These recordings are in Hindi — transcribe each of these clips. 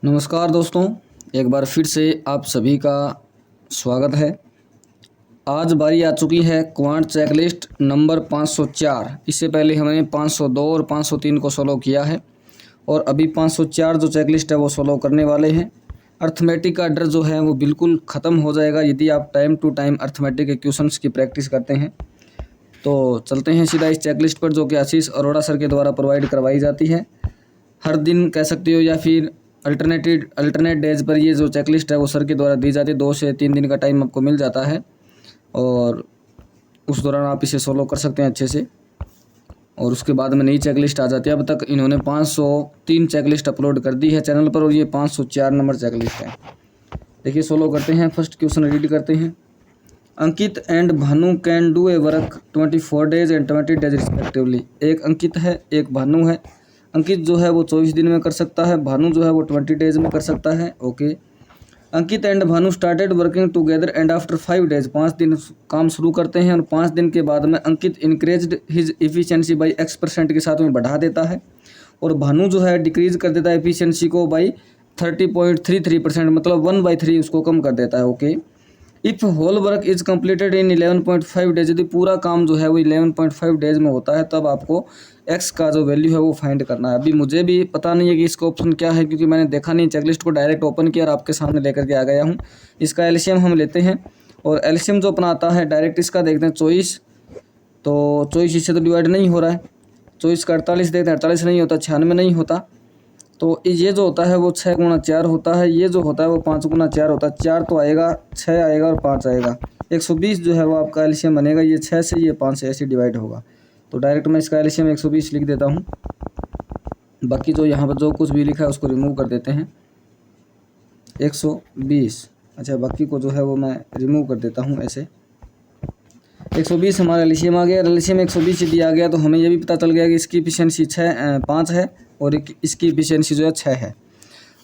नमस्कार दोस्तों, एक बार फिर से आप सभी का स्वागत है। आज बारी आ चुकी है क्वांट चेकलिस्ट नंबर 504। इससे पहले हमने 502 और 503 को सॉल्व किया है और अभी 504 जो चेकलिस्ट है वो सॉल्व करने वाले हैं। अर्थमेटिक का डर जो है वो बिल्कुल ख़त्म हो जाएगा यदि आप टाइम टू टाइम अर्थमेटिक के क्वेश्चंस की प्रैक्टिस करते हैं। तो चलते हैं सीधा इस चेकलिस्ट पर, जो कि आशीष अरोड़ा सर के द्वारा प्रोवाइड करवाई जाती है। हर दिन कह सकते हो या फिर अल्टरनेट डेज पर ये जो चेकलिस्ट है वो सर के द्वारा दी जाती है। 2 से 3 दिन का टाइम आपको मिल जाता है और उस दौरान आप इसे सॉल्व कर सकते हैं अच्छे से। और उसके बाद में नई चेकलिस्ट आ जाती है। अब तक इन्होंने 503 चेकलिस्ट अपलोड कर दी है चैनल पर और ये 504 नंबर चेकलिस्ट है। देखिए सॉल्व करते हैं। फर्स्ट क्वेश्चन रीड करते हैं। Ankit and Bhanu can do a work 24 days and 20 days respectively. एक अंकित है, एक भानु है। अंकित जो है वो 24 दिन में कर सकता है, भानु जो है वो 20 डेज में कर सकता है। Okay. Ankit and Bhanu started working together and after 5 days. 5 दिन काम शुरू करते हैं और 5 दिन के बाद में Ankit increased his efficiency by X% के साथ में बढ़ा देता है और भानु जो है डिक्रीज कर देता है एफिशिएंसी को बाई 30.33%, मतलब 1/3 उसको कम कर देता है। Okay. If whole work is completed in 11.5 days. यदि पूरा काम जो है वो 11.5 डेज में होता है तब आपको एक्स का जो वैल्यू है वो फाइंड करना है। अभी मुझे भी पता नहीं है कि इसका ऑप्शन क्या है, क्योंकि मैंने देखा नहीं, चेकलिस्ट को डायरेक्ट ओपन किया और आपके सामने लेकर के आ गया हूँ। इसका एलसीएम हम लेते हैं और एलसीएम जो अपना आता है डायरेक्ट इसका देखते हैं 24। तो 24 इससे तो डिवाइड नहीं हो रहा है। 24 का 48 देखते हैं, 48 नहीं होता, 96 नहीं होता। तो ये जो होता है वो 6 गुणा 4 होता है। ये जो होता है वो 5 गुणा 4 होता है। 4 तो आएगा, 6 आएगा और 5 आएगा। 120 जो है वो आपका एलसीएम बनेगा। ये 6 से ये 5 से ऐसे डिवाइड होगा। तो डायरेक्ट मैं इसका एलसीएम 120 लिख देता हूँ। बाकी जो यहाँ पर जो कुछ भी लिखा है उसको रिमूव कर देते हैं। 120। अच्छा, बाकी को जो है वो मैं रिमूव कर देता हूँ ऐसे। 120 हमारा एलसीएम आ गया। एलसीएम 120 यदि आ गया तो हमें यह भी पता चल गया कि इसकी एफिशिएंसी 5 है और इसकी एफिशिएंसी जो है 6 है।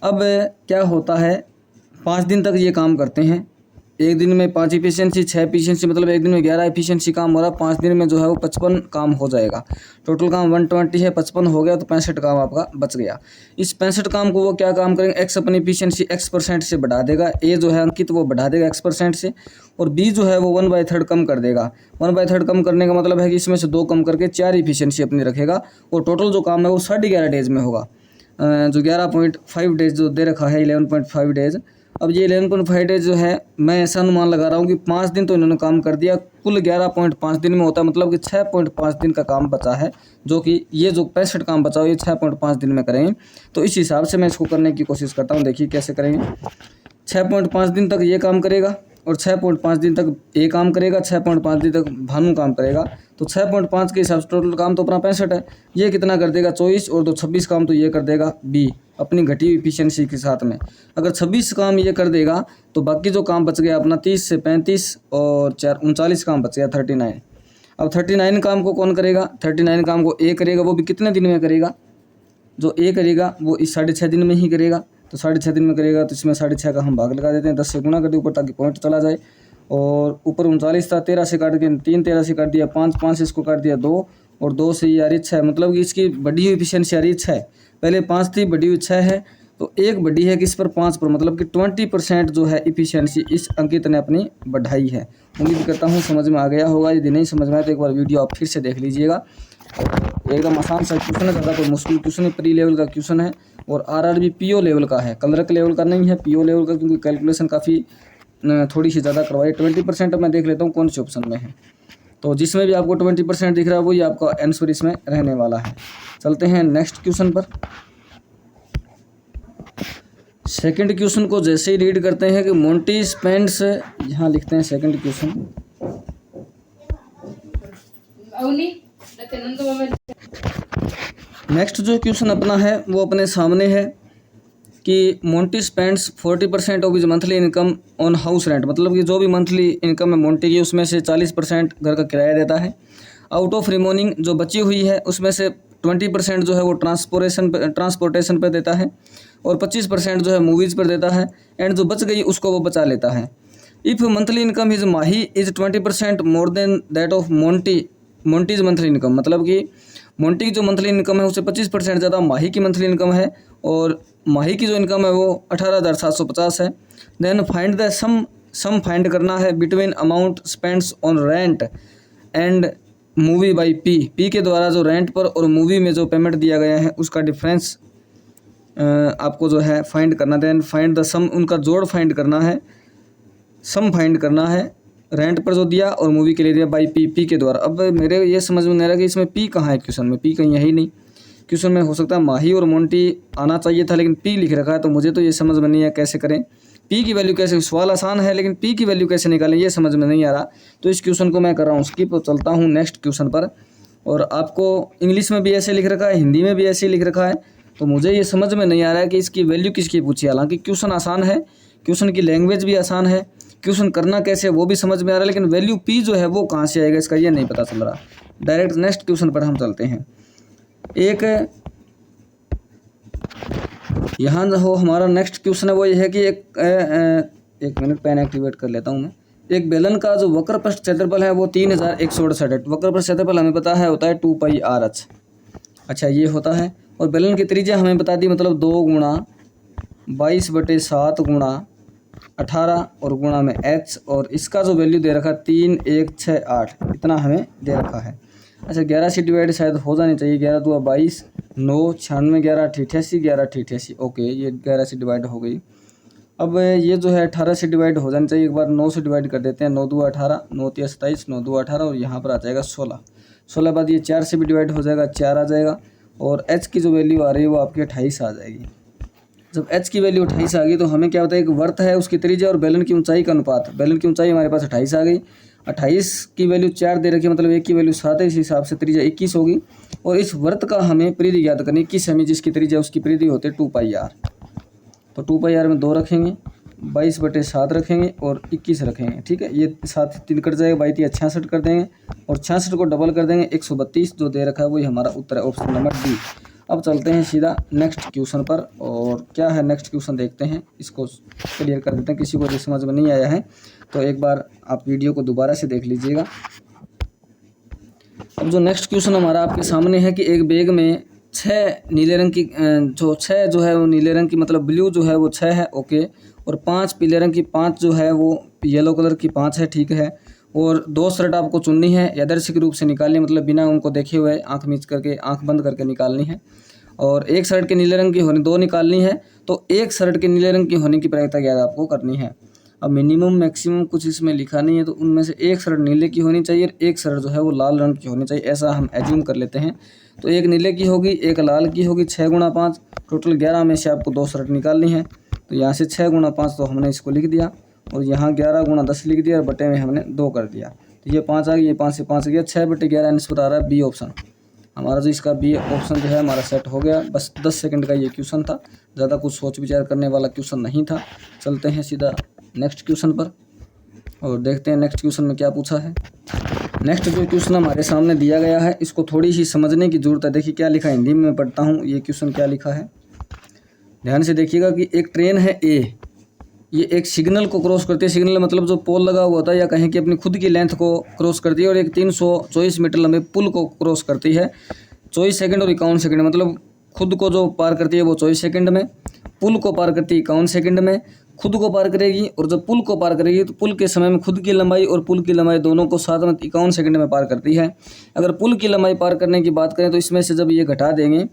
अब क्या होता है, 5 दिन तक ये काम करते हैं। एक दिन में 5 एफिशिएंसी, 6 एफिशिएंसी, मतलब एक दिन में 11 एफिशिएंसी काम हो रहा है। 5 दिन में जो है वो 55 काम हो जाएगा। टोटल काम 120 है, 55 हो गया तो 65 काम आपका बच गया। इस 65 काम को वो क्या काम करेंगे, एक्स अपनी एफिशिएंसी X% से बढ़ा देगा। ए जो है अंकित वो बढ़ा देगा X% से और बी जो है वो 1/3 कम कर देगा। 1/3 कम करने का मतलब है कि इसमें से 2 कम करके 4 एफिशिएंसी अपनी रखेगा और टोटल जो काम है वो 11.5 डेज में होगा। जो 11.5 डेज जो दे रखा है 11.5 डेज। अब ये 11.5 डेज जो है मैं ऐसा अनुमान लगा रहा हूँ कि 5 दिन तो इन्होंने काम कर दिया, कुल 11.5 दिन में होता है, मतलब कि 6.5 दिन का काम बचा है, जो कि ये जो 65 काम बचा हो ये 6.5 दिन में करेंगे। तो इस हिसाब से मैं इसको करने की कोशिश करता हूँ। देखिए कैसे करेंगे। 6.5 दिन तक ये काम करेगा और 6.5 दिन तक ए काम करेगा, 6.5 दिन तक भानु काम करेगा। तो 6.5 के हिसाब से टोटल काम तो अपना 65 है। ये कितना कर देगा 24 और 26 काम तो ये कर देगा बी अपनी घटी हुई एफिशिएंसी के साथ में। अगर 26 काम ये कर देगा तो बाकी जो काम बच गया अपना 30 से 35 और 4 39 काम बच गया 39। अब 39 काम को कौन करेगा, 39 काम को ए करेगा। वो भी कितने दिन में करेगा, जो ए करेगा वो इस 6.5 दिन में ही करेगा। तो 6.5 दिन में करेगा तो इसमें 6.5 का हम भाग लगा देते हैं, 10 से गुना कर दिया ऊपर ताकि पॉइंट चला जाए। और ऊपर 39 था, 13 से काट के 3 13 से काट दिया 5 से इसको काट दिया 2 और 2 से ये आ रही 6, मतलब कि इसकी बढ़ी हुई एफिशिएंसी आ रही 6। पहले 5 थी, बढ़ी हुई 6 है। तो एक बढ़ी है किस पर, 5 पर, मतलब कि 20% जो है एफिशिएंसी इस अंकित ने अपनी बढ़ाई है। उम्मीद करता हूँ समझ में आ गया होगा। यदि नहीं समझ में आया तो एक बार वीडियो आप फिर से देख लीजिएगा। एकदम आसान सा क्वेश्चन है, ज़्यादा कोई मुश्किल क्वेश्चन है, प्री लेवल का क्वेश्चन है और आरआरबी पीओ लेवल का है, क्लर्क लेवल का नहीं है, पीओ लेवल का, क्योंकि कैलकुलेशन काफ़ी थोड़ी सी ज़्यादा करवाई। 20% मैं देख लेता हूँ कौन से ऑप्शन में है। तो जिसमें भी आपको 20% दिख रहा है वही आपका आंसर इसमें रहने वाला है। चलते हैं नेक्स्ट क्वेश्चन पर। सेकंड क्वेश्चन को जैसे ही रीड करते हैं कि मोंटी स्पेंड्स, यहाँ लिखते हैं सेकंड क्वेश्चन। नेक्स्ट जो क्वेश्चन अपना है वो अपने सामने है कि Monty spends 40% of his monthly income on house rent, मतलब कि जो भी मंथली इनकम है मोंटी की उसमें से 40% घर का किराया देता है। आउट ऑफ रिमोनिंग जो बची हुई है उसमें से 20% जो है वो ट्रांसपोर्टेशन पर देता है और 25% जो है मूवीज़ पर देता है एंड जो बच गई उसको वो बचा लेता है। If monthly income is Mahi is 20% more than that of Monty's monthly income, मतलब कि मोंटी की जो मंथली इनकम है उससे 25% ज़्यादा माही की मंथली इनकम है और माही की जो इनकम है वो 18,750 है। Then find the sum find करना है between amount spends on rent and movie by P K द्वारा जो रेंट पर और मूवी में जो पेमेंट दिया गया है उसका डिफरेंस आपको जो है फाइंड करना। देन फाइंड द सम, उनका जोड़ फाइंड करना है, सम फाइंड करना है रेंट पर जो दिया और मूवी के लिए दिया बाई पी के द्वारा। अब मेरे ये समझ में नहीं आ रहा कि इसमें पी कहाँ है क्वेश्चन में, पी कहीं है ही नहीं। क्वेश्चन में हो सकता है माही और मोंटी आना चाहिए था लेकिन पी लिख रखा है, तो मुझे तो ये समझ में नहीं है कैसे करें, पी की वैल्यू कैसे, सवाल आसान है लेकिन पी की वैल्यू कैसे निकालें ये समझ में नहीं आ रहा। तो इस क्वेश्चन को मैं कर रहा हूँ स्किप और चलता हूँ नेक्स्ट क्वेश्चन पर। और आपको इंग्लिश में भी ऐसे लिख रखा है, हिंदी में भी ऐसे लिख रखा है, तो मुझे ये समझ में नहीं आ रहा है कि इसकी वैल्यू किसकी पूछी। हालांकि क्वेश्चन आसान है, क्वेश्चन की लैंग्वेज भी आसान है, क्वेश्चन करना कैसे वो भी समझ में आ रहा है, लेकिन वैल्यू पी जो है वो कहाँ से आएगा इसका ये नहीं पता चल रहा। डायरेक्ट नेक्स्ट क्वेश्चन पर हम चलते हैं। एक यहाँ जो हमारा नेक्स्ट क्वेश्चन है वो ये है कि एक मिनट पेन एक्टिवेट कर लेता हूँ मैं। एक बेलन का जो वक्र पृष्ठ क्षेत्रफल है वो 3168 है। वक्र पृष्ठ क्षेत्रफल हमें पता है होता है 2πr/h। अच्छा ये होता है, और बेलन की त्रिज्या हमें बता दी, मतलब 2 गुणा 22/7 गुणा 18 और गुणा में h, और इसका जो वैल्यू दे रखा 3168 इतना हमें दे रखा है। अच्छा 11 से डिवाइड शायद हो जानी चाहिए, 11 दूआ 22, 9 96, 11 88, 11 88, ओके ये 11 से डिवाइड हो गई। अब ये जो है 18 से डिवाइड हो जानी चाहिए, एक बार 9 से डिवाइड कर देते हैं, 9 दूआ 18, 9 तिया 27, 9 दूआ 18 और यहाँ पर आ जाएगा 16। 16 बाद ये 4 से भी डिवाइड हो जाएगा, 4 आ जाएगा, और h की जो वैल्यू आ रही है वो आपकी 28 आ जाएगी। जब h की वैल्यू 28 आ गई तो हमें क्या होता है, एक वर्त है उसकी त्रिज्या और बेलन की ऊंचाई का अनुपात। बेलन की ऊंचाई हमारे पास 28 आ गई, 28 की वैल्यू 4 दे रखी है, मतलब एक की वैल्यू 7 है, इस हिसाब से त्रिज्या 21 होगी। और इस वर्त का हमें परिधि ज्ञात करनी, 21 सेमी जिसकी त्रिज्या उसकी परिधि होती है 2πr। तो 2πr में 2 रखेंगे, 22/7 रखेंगे और 21 रखेंगे, ठीक है। ये 7 3 कट जाएगा, 22 66 कर देंगे और 66 को डबल कर देंगे, 132 जो दे रखा है वही हमारा उत्तर है, ऑप्शन नंबर डी। अब चलते हैं सीधा नेक्स्ट क्वेश्चन पर, और क्या है नेक्स्ट क्वेश्चन देखते हैं, इसको क्लियर कर देते हैं। किसी को जो समझ में नहीं आया है तो एक बार आप वीडियो को दोबारा से देख लीजिएगा। अब जो नेक्स्ट क्वेश्चन हमारा आपके सामने है कि एक बैग में 6 नीले रंग की जो 6 जो है वो नीले रंग की, मतलब ब्लू जो है वो 6 है, ओके, और 5 पीले रंग की, 5 जो है वो येलो कलर की 5 है, ठीक है। और 2 शर्ट आपको चुननी है, यादृच्छिक रूप से निकालनी, मतलब बिना उनको देखे हुए आंख मीच करके, आंख बंद करके निकालनी है। और एक शर्ट के नीले रंग की होनी, 2 निकालनी है, तो एक शर्ट के नीले रंग की होने की प्रायिकता ज्ञात आपको करनी है। अब मिनिमम मैक्सिमम कुछ इसमें लिखा नहीं है, तो उनमें से एक शर्ट नीले की होनी चाहिए और एक शर्ट जो है वो लाल रंग की होनी चाहिए, ऐसा हम एज्यूम कर लेते हैं। तो एक नीले की होगी, एक लाल की होगी, 6 गुणा 5, टोटल 11 में से आपको 2 शर्ट निकालनी है। तो यहाँ से 6 गुणा 5 तो हमने इसको लिख दिया, और यहाँ 11 गुणा 10 लिख दिया और बटे में हमने 2 कर दिया, तो ये 5 आ गई, ये 5 से 5 गया, 6/11 निस्बत आ रहा है बी ऑप्शन हमारा। जो इसका बी ऑप्शन जो है हमारा सेट हो गया। बस 10 सेकंड का ये क्वेश्चन था, ज़्यादा कुछ सोच विचार करने वाला क्वेश्चन नहीं था। चलते हैं सीधा नेक्स्ट क्वेश्चन पर और देखते हैं नेक्स्ट क्वेश्चन में क्या पूछा है। नेक्स्ट जो क्वेश्चन हमारे सामने दिया गया है इसको थोड़ी सी समझने की जरूरत है। देखिए क्या लिखा है, हिंदी में मैं पढ़ता हूँ ये क्वेश्चन क्या लिखा है, ध्यान से देखिएगा कि एक ट्रेन है ए, ये एक सिग्नल को क्रॉस करती है, सिग्नल मतलब जो पोल लगा हुआ होता है, या कहें कि अपनी खुद की लेंथ को क्रॉस करती है, और एक 324 मीटर लंबे पुल को क्रॉस करती है 24 सेकंड और 51 सेकंड, मतलब खुद को जो पार करती है वो 24 सेकंड में, पुल को पार करती है 51 सेकंड में। खुद को पार करेगी और जब पुल को पार करेगी तो पुल के समय में खुद की लंबाई और पुल की लंबाई दोनों को साथ में 51 सेकंड में पार करती है। अगर पुल की लंबाई पार करने की बात करें तो इसमें से जब ये घटा देंगे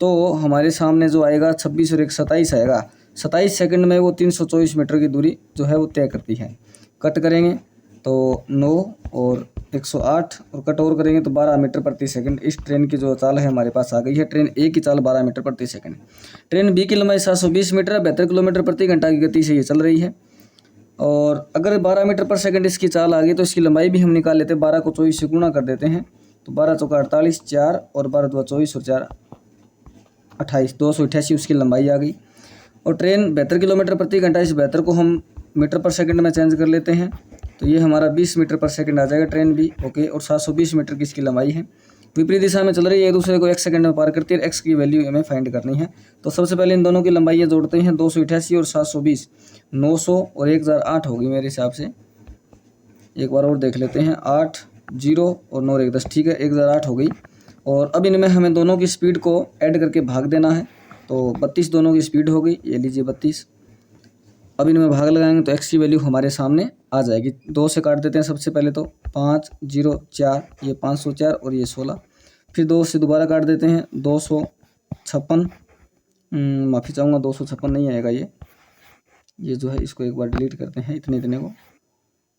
तो हमारे सामने जो आएगा 26 और 1 27 आएगा। 27 सेकंड में वो 324 मीटर की दूरी जो है वो तय करती है। कट करेंगे तो 9 और 108 और कट और करेंगे तो 12 मीटर प्रति सेकंड। इस ट्रेन की जो चाल है हमारे पास आ गई है। ट्रेन ए की चाल 12 मीटर प्रति सेकंड। ट्रेन बी की लंबाई 720 मीटर है, 72 किलोमीटर प्रति घंटा की गति से ये चल रही है। और अगर 12 मीटर पर सेकंड इसकी चाल आ गई तो इसकी लंबाई भी हम निकाल लेते हैं। 12 को 24 से गुणा कर देते हैं तो 12 चौका 48, 4 और 12 दूना 24 और 4 28, 288 उसकी लंबाई आ गई। और ट्रेन 72 किलोमीटर प्रति घंटा, इस 72 को हम मीटर पर सेकंड में चेंज कर लेते हैं तो ये हमारा 20 मीटर पर सेकंड आ जाएगा ट्रेन भी, ओके। और 720 मीटर की इसकी लंबाई है। विपरीत दिशा में चल रही है, एक दूसरे को 1 सेकंड में पार करती है। एक्स की वैल्यू हमें फाइंड करनी है। तो सबसे पहले इन दोनों की लंबाई जोड़ते हैं, 288 और 720, 900 और 1008 होगी मेरे हिसाब से। एक बार और देख लेते हैं, 8 0 और 9 1 10, ठीक है, 1008 हो गई। और अब इनमें हमें दोनों की स्पीड को ऐड करके भाग देना है। तो 32 दोनों की स्पीड हो गई, ये लीजिए 32। अब इनमें भाग लगाएंगे तो x की वैल्यू हमारे सामने आ जाएगी। 2 से काट देते हैं सबसे पहले, तो 5 0 4, ये 504 और ये 16। फिर 2 से दोबारा काट देते हैं, 256, माफ़ी चाहूँगा 256 नहीं आएगा ये जो है इसको एक बार डिलीट करते हैं, इतने को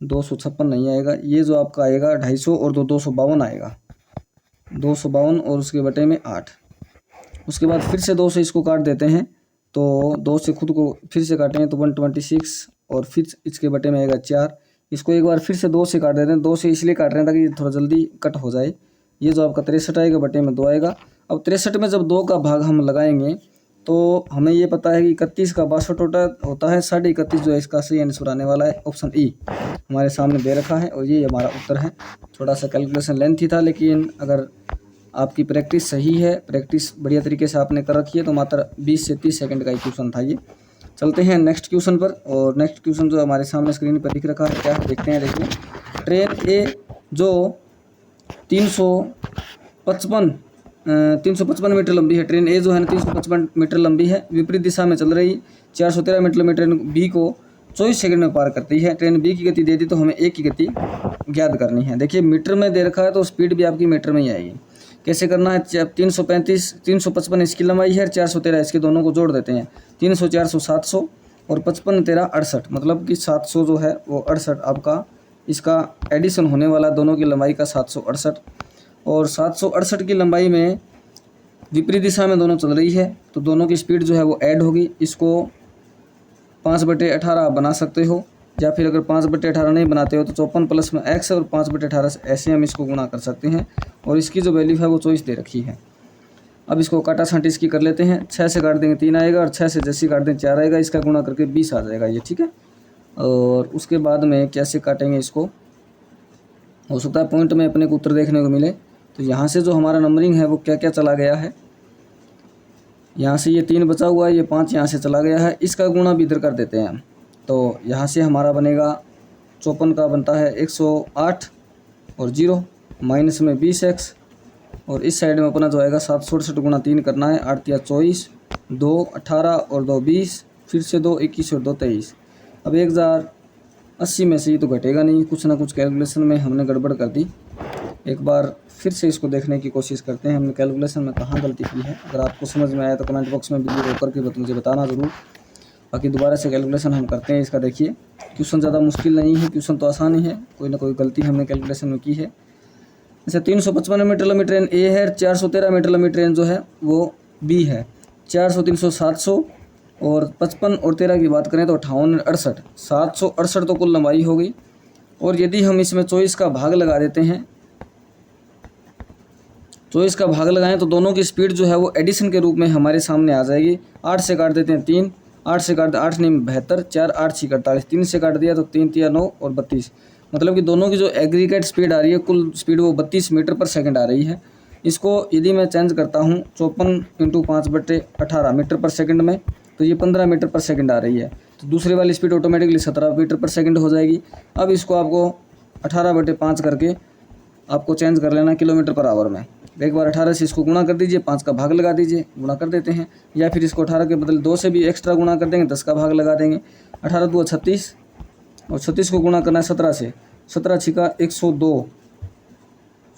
256 नहीं आएगा। ये जो आपका आएगा 250 और 252 आएगा, 252 और उसके बटे में 8। उसके बाद फिर से 2 से इसको काट देते हैं, तो 2 से खुद को फिर से काटेंगे तो 126 और फिर इसके बटे में आएगा 4। इसको एक बार फिर से 2 से काट देते हैं, 2 से इसलिए काट रहे हैं ताकि थोड़ा जल्दी कट हो जाए। ये जो आपका 63 आएगा, बटे में 2 आएगा। अब 63 में जब 2 का भाग हम लगाएंगे तो हमें ये पता है कि 31 का 62 होता है, 31.5 जो है इसका सही आंसर आने वाला है। ऑप्शन ई हमारे सामने दे रखा है और ये हमारा उत्तर है। थोड़ा सा कैलकुलेशन लेंथी था, लेकिन अगर आपकी प्रैक्टिस सही है, प्रैक्टिस बढ़िया तरीके से आपने कर रखी है, तो मात्र 20 से 30 सेकंड का ही क्वेश्चन था ये। चलते हैं नेक्स्ट क्वेश्चन पर, और नेक्स्ट क्वेश्चन जो हमारे सामने स्क्रीन पर दिख रखा है क्या है देखते हैं। देखिए, ट्रेन ए जो 355 मीटर लंबी है, ट्रेन ए जो है ना 355 मीटर लंबी है, विपरीत दिशा में चल रही 413 मीटर लंबी ट्रेन बी को 24 सेकंड में पार करती है। ट्रेन बी की गति दे दी, तो हमें ए की गति ज्ञात करनी है। देखिए मीटर में दे रखा है तो स्पीड भी आपकी मीटर में ही आएगी। कैसे करना है, 355 इसकी लंबाई है, 413 इसके, दोनों को जोड़ देते हैं। 300 400 700 और 55 13 68, मतलब कि 700 जो है वो 68 आपका इसका एडिशन होने वाला, दोनों की लंबाई का 768। और 768 की लंबाई में विपरीत दिशा में दोनों चल रही है, तो दोनों की स्पीड जो है वो ऐड होगी। इसको 5/18 आप बना सकते हो, या फिर अगर 5/18 नहीं बनाते हो तो 54 प्लस में x और 5/18 से ऐसे हम इसको गुणा कर सकते हैं। और इसकी जो वैल्यू है वो 24 दे रखी है। अब इसको काटा छांटी इसकी कर लेते हैं। 6 से काट देंगे 3 आएगा, और 6 से जैसे काट देंगे 4 आएगा, इसका गुणा करके 20 आ जाएगा ये, ठीक है। और उसके बाद में कैसे काटेंगे इसको, हो सकता है पॉइंट में अपने को उत्तर देखने को मिले। तो यहाँ से जो हमारा नंबरिंग है वो क्या क्या चला गया है, यहाँ से ये 3 बचा हुआ है, ये 5 यहाँ से चला गया है, इसका गुणा भी इधर कर देते हैं। तो यहाँ से हमारा बनेगा 54 का बनता है 108 और 0 माइनस में 20x, और इस साइड में अपना जो आएगा 768 गुणा 3 करना है, 8 या 24, 2 18 और 2 20, फिर से 2 21 और 2 23। अब 1080 में से ये तो घटेगा नहीं, कुछ ना कुछ कैलकुलेशन में हमने गड़बड़ कर दी। एक बार फिर से इसको देखने की कोशिश करते हैं हमने कैलकुलेशन में कहाँ गलती की है। अगर आपको समझ में आया तो कमेंट बॉक्स में वीडियो रोक करके मुझे बताना ज़रूर। बाकी दोबारा से कैलकुलेशन हम करते हैं इसका। देखिए क्वेश्चन ज़्यादा मुश्किल नहीं है, क्वेश्चन तो आसान ही है, कोई ना कोई गलती हमने कैलकुलेशन में की है। जैसे 355 मीटर लंबी ट्रेन ए है, 413 मीटर लंबी ट्रेन जो है वो बी है। 400 300 700 और 55 और 13 की बात करें तो 58 68, 768 तो कुल लंबाई हो गई। और यदि हम इसमें 24 का भाग लगा देते हैं, 24 का भाग लगाएं तो दोनों की स्पीड जो है वो एडिशन के रूप में हमारे सामने आ जाएगी। 8 से काट देते हैं 3, 8 से काट 8 नहीं 72, 4 8 6 48, 3 से काट दिया तो 3 3 9 और 32, मतलब कि दोनों की जो एग्रीगेट स्पीड आ रही है कुल स्पीड वो 32 मीटर पर सेकंड आ रही है। इसको यदि मैं चेंज करता हूँ 54 × 5/18 मीटर पर सेकंड में, तो ये 15 मीटर पर सेकंड आ रही है। तो दूसरी वाली स्पीड ऑटोमेटिकली 17 मीटर पर सेकंड हो जाएगी। अब इसको आपको 18/5 करके आपको चेंज कर लेना किलोमीटर पर आवर में। एक बार 18 से इसको गुणा कर दीजिए, 5 का भाग लगा दीजिए, गुणा कर देते हैं। या फिर इसको 18 के बदले 2 से भी एक्स्ट्रा गुणा कर देंगे, 10 का भाग लगा देंगे। 18 2 36 और 36 को गुणा करना है 17 से, 17 छिका 102,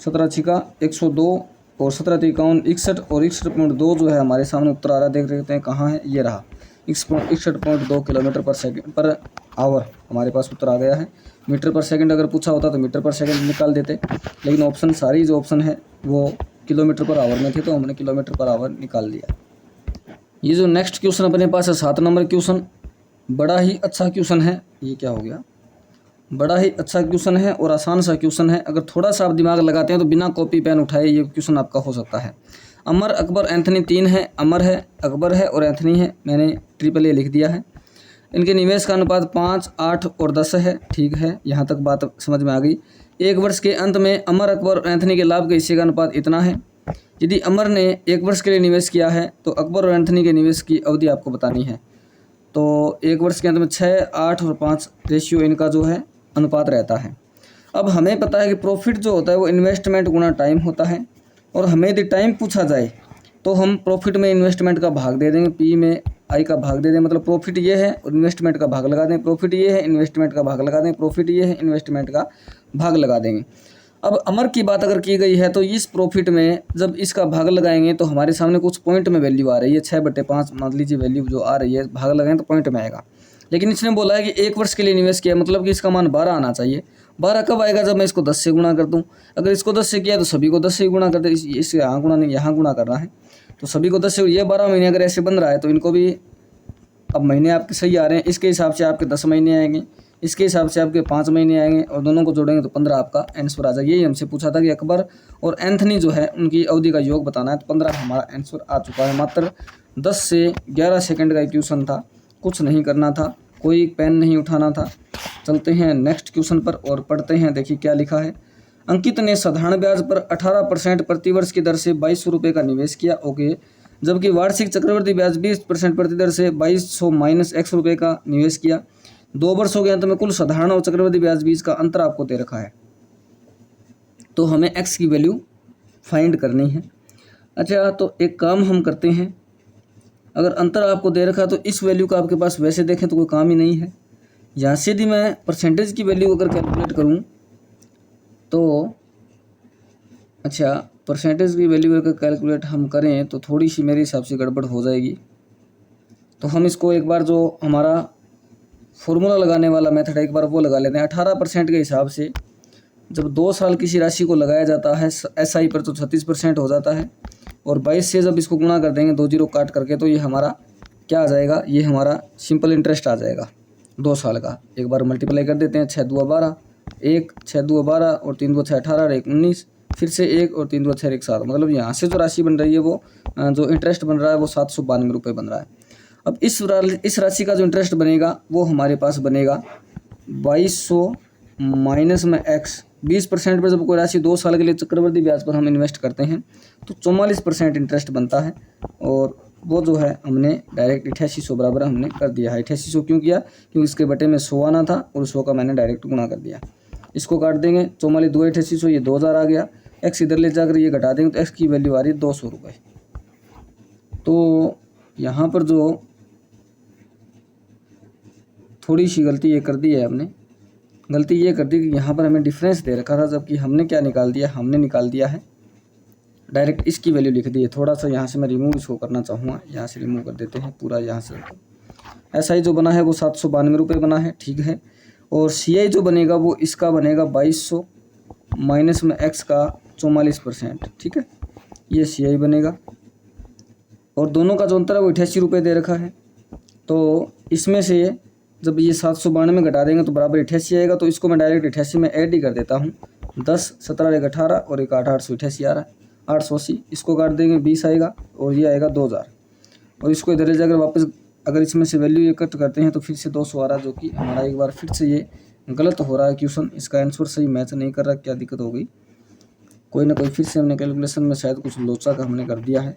17 छिका 102 और 17 53 61 और 61.2 जो है हमारे सामने उत्तर आ रहा है। देख लेते हैं कहाँ है, ये रहा 61.2 किलोमीटर पर आवर हमारे पास उत्तर आ गया है। मीटर पर सेकंड अगर पूछा होता तो मीटर पर सेकंड निकाल देते, लेकिन ऑप्शन सारी जो ऑप्शन है वो किलोमीटर पर आवर में थे, तो हमने किलोमीटर पर आवर निकाल लिया। ये जो नेक्स्ट क्वेश्चन अपने पास है 7 नंबर क्वेश्चन, बड़ा ही अच्छा क्वेश्चन है। ये क्या हो गया, बड़ा ही अच्छा क्वेश्चन है और आसान सा क्वेश्चन है। अगर थोड़ा सा आप दिमाग लगाते हैं तो बिना कॉपी पेन उठाए ये क्वेश्चन आपका हो सकता है। अमर अकबर एंथनी 3 है, अमर है, अकबर है और एंथनी है, मैंने ट्रिपल ए लिख दिया है। इनके निवेश का अनुपात 5 8 और 10 है, ठीक है, यहाँ तक बात समझ में आ गई। एक वर्ष के अंत में अमर अकबर और एंथनी के लाभ के हिस्से का अनुपात इतना है। यदि अमर ने 1 वर्ष के लिए निवेश किया है तो अकबर और एंथनी के निवेश की अवधि आपको बतानी है। तो 1 वर्ष के अंत में 6 8 और 5 रेशियो इनका जो है अनुपात रहता है। अब हमें पता है कि प्रॉफिट जो होता है वो इन्वेस्टमेंट गुना टाइम होता है, और हमें यदि टाइम पूछा जाए तो हम प्रॉफिट में इन्वेस्टमेंट का भाग दे देंगे, पी में आई का भाग दे दें, मतलब प्रॉफिट ये है और इन्वेस्टमेंट का भाग लगा दें, प्रॉफिट ये है इन्वेस्टमेंट का भाग लगा दें, प्रॉफिट ये है इन्वेस्टमेंट का भाग लगा देंगे। अब अमर की बात अगर की गई है तो इस प्रॉफिट में जब इसका भाग लगाएंगे तो हमारे सामने कुछ पॉइंट में वैल्यू आ रही है, 6/5 मान लीजिए वैल्यू जो आ रही है, भाग लगाएंगे तो पॉइंट में आएगा। लेकिन इसने बोला है कि 1 वर्ष के लिए निवेश किया, मतलब कि इसका मान 12 आना चाहिए। 12 कब आएगा? जब मैं इसको 10 से गुणा कर दूं। अगर इसको 10 से किया तो सभी को 10 से गुणा कर दे, इससे यहाँ गुणा नहीं यहाँ गुणा करना है, तो सभी को 10 से। ये 12 महीने अगर ऐसे बन रहा है तो इनको भी, अब महीने आपके सही आ रहे हैं, इसके हिसाब से आपके 10 महीने आएंगे, इसके हिसाब से आपके 5 महीने आएंगे और दोनों को जोड़ेंगे तो 15 आपका आंसर आ जाएगा। यही हमसे पूछा था कि अकबर और एंथनी जो है उनकी अवधि का योग बताना है, तो 15 हमारा आंसर आ चुका है। मात्र 10 से 11 सेकंड का क्वेश्चन था, कुछ नहीं करना था, कोई पेन नहीं उठाना था। चलते हैं नेक्स्ट क्वेश्चन पर और पढ़ते हैं। देखिए क्या लिखा है। अंकित ने साधारण ब्याज पर 18% प्रतिवर्ष की दर से 2200 रुपये का निवेश किया, ओके, जबकि वार्षिक चक्रवृद्धि ब्याज 20% प्रति दर से 2200 माइनस x रुपये का निवेश किया। 2 वर्षों के अंत में कुल साधारण और चक्रवृद्धि ब्याज बीच का अंतर आपको दे रखा है, तो हमें x की वैल्यू फाइंड करनी है। अच्छा, तो एक काम हम करते हैं, अगर अंतर आपको दे रखा तो इस वैल्यू का आपके पास वैसे देखें तो कोई काम ही नहीं है। यहाँ से यदि मैं परसेंटेज की वैल्यू अगर कैलकुलेट करूँ तो, अच्छा, परसेंटेज की वैल्यू अगर कैलकुलेट हम करें तो थोड़ी सी मेरे हिसाब से गड़बड़ हो जाएगी। तो हम इसको एक बार जो हमारा फॉर्मूला लगाने वाला मेथड है एक बार वो लगा लेते हैं। 18% के हिसाब से जब 2 साल किसी राशि को लगाया जाता है SI पर तो 36% हो जाता है, और 22 से जब इसको गुणा कर देंगे 2 जीरो काट करके तो ये हमारा क्या आ जाएगा, ये हमारा सिंपल इंटरेस्ट आ जाएगा 2 साल का। एक बार मल्टीप्लाई कर देते हैं, 6 दूआ 12, 1 6 दूआ 12 और 3 दूआ 6 18 और 1 19, फिर से 1 और 3 दूआ 6 1 7, मतलब यहाँ से जो राशि बन रही है वो जो इंटरेस्ट बन रहा है वो 792 रुपये बन रहा है। अब इस राशि का जो इंटरेस्ट बनेगा वो हमारे पास बनेगा 2200 माइनस में x। 20% पर जब कोई राशि 2 साल के लिए चक्रवृद्धि ब्याज पर हम इन्वेस्ट करते हैं तो 44% इंटरेस्ट बनता है, और वो जो है हमने डायरेक्ट 8800 बराबर हमने कर दिया है। 8800 क्यों किया? क्योंकि इसके बटे में 100 आना था और 100 का मैंने डायरेक्ट गुणा कर दिया। इसको काट देंगे, 44 2 8800, ये 2000 आ गया। x इधर ले जाकर ये घटा देंगे तो x की वैल्यू आ रही है 200 रुपये। तो यहाँ पर जो थोड़ी सी गलती ये कर दी है हमने, गलती ये कर दी कि यहाँ पर हमें डिफरेंस दे रखा था, जबकि हमने क्या निकाल दिया, हमने निकाल दिया है डायरेक्ट इसकी वैल्यू लिख दी है। थोड़ा सा यहाँ से मैं रिमूव इसको करना चाहूँगा, यहाँ से रिमूव कर देते हैं पूरा। यहाँ से SI जो बना है वो 792 रुपये बना है, ठीक है, और CI जो बनेगा वो इसका बनेगा 2200 माइनस में x का 44%, ठीक है, ये CI बनेगा। और दोनों का जो अंतर है वो 88 रुपये दे रखा है, तो इसमें से जब ये 792 में घटा देंगे तो बराबर 88 आएगा, तो इसको मैं डायरेक्ट 88 में ऐड ही कर देता हूँ। 10 17 1 18 और 1 8 888 आ रहा है, 880। इसको काट देंगे 20 आएगा और ये आएगा 2000, और इसको इधर ले जाकर वापस अगर इसमें से वैल्यू ये कट करते हैं तो फिर से 200 आ रहा है, जो कि हमारा एक बार फिर से ये गलत हो रहा है क्वेश्चन। इसका आंसर सही मैच नहीं कर रहा, क्या दिक्कत हो गई? कोई ना कोई फिर से हमने कैलकुलेशन में शायद कुछ लोचा का हमने कर दिया है।